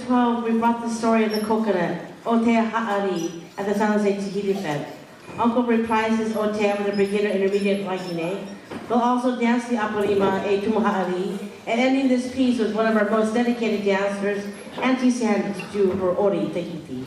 2012, we brought the story of the coconut, Otea Ha'ari, at the San Jose Tahiti event. Uncle reprised his Otea with a beginner intermediate wahine. We'll also dance the Aparima, E Tumuha'ari, and ending this piece with one of our most dedicated dancers, Auntie Sandy, to do her Ori Tahiti.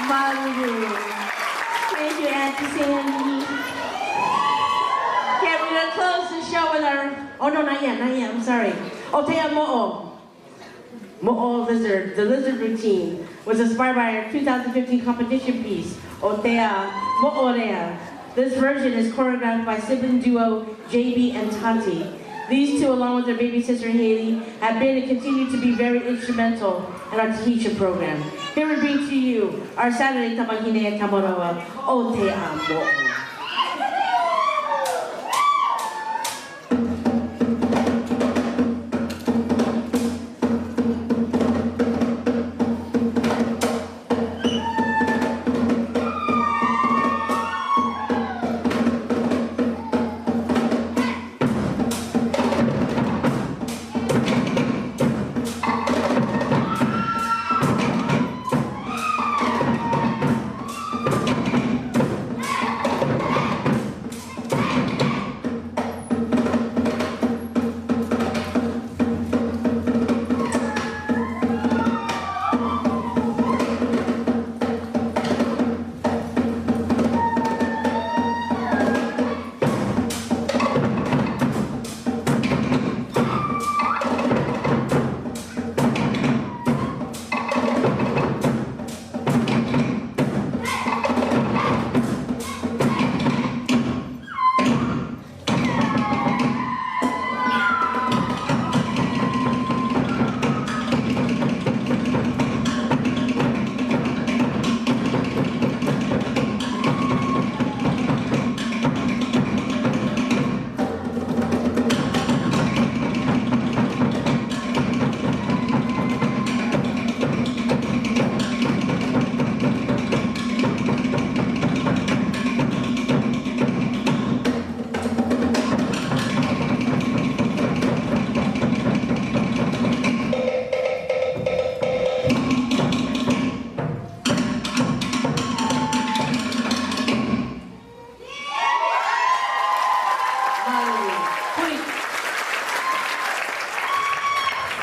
Malu. Thank you, Auntie Sandy. Okay, we're gonna close the show with our, oh no, not yet, I'm sorry. Otea Mo'o. Mo'o lizard, the lizard routine was inspired by our 2015 competition piece, Otea Mo'orea. This version is choreographed by sibling duo JB and Tati. These two, along with their baby sister Haley, have been and continue to be very instrumental in our teacher program. Here we bring to you our Saturday Tamahine and Tamarawa, Otea Mo'o.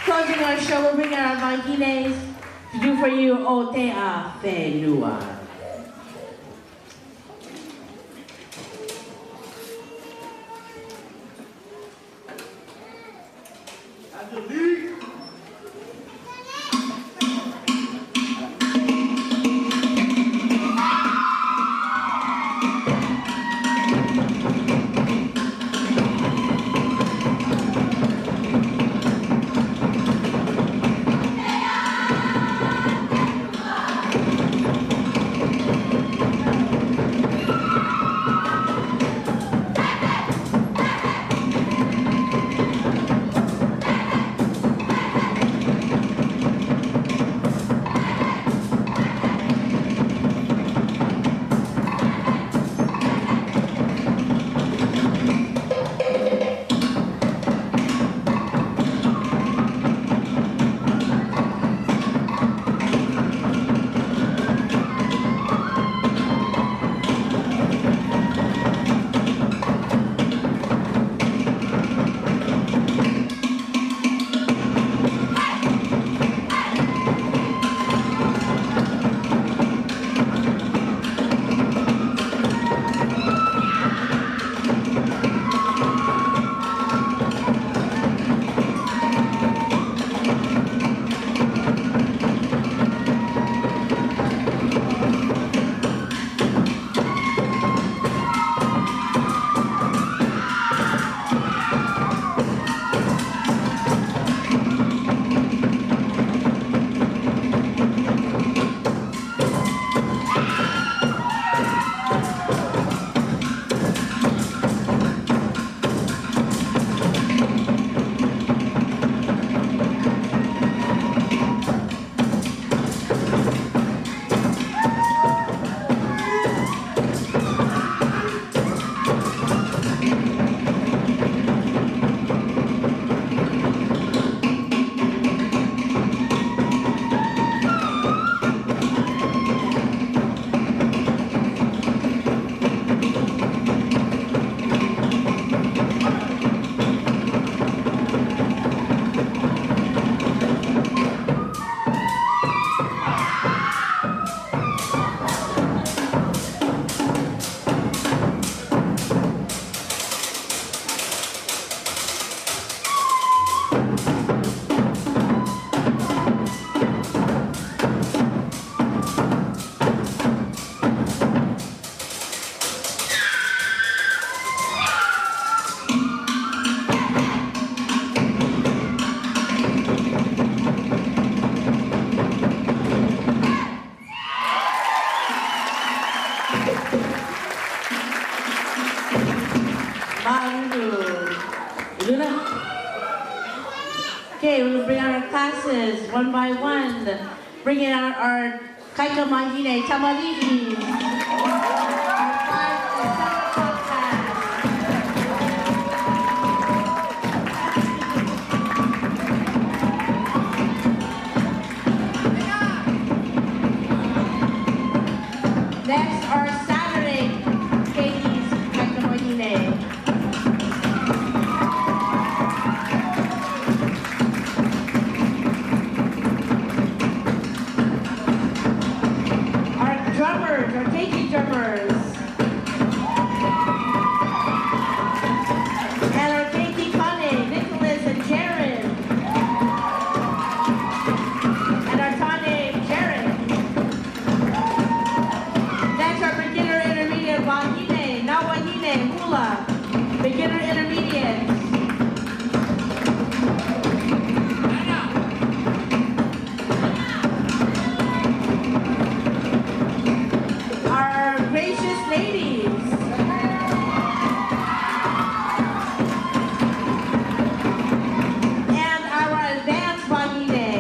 Closing our show, we're bringing our Mahines to do for you Otea Whenua. one by one. Bringing out our Kaika Mahine Tamariki. Our 5 and 7 o'clock class. Next, our Saturday Katie's Kaika Mahine. Our Keiki drummers. And our Keiki Kane, Nicholas and Jared. And our Tane, Jared. Next, our beginner intermediate, Wahine, Nawahine, Hula. Beginner intermediate. Gracious ladies. And our advanced Wahine.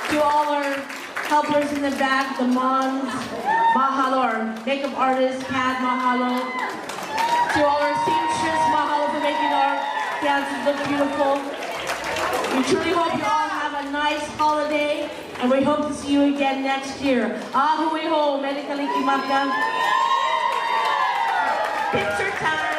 To all our helpers in the back, the moms, mahalo, our makeup artist, Kat, mahalo. To all our seamstress, mahalo for making our dances look beautiful. We truly hope you all have a nice holiday, and we hope to see you again next year. Ahuiho, medikaliki maka. Picture time.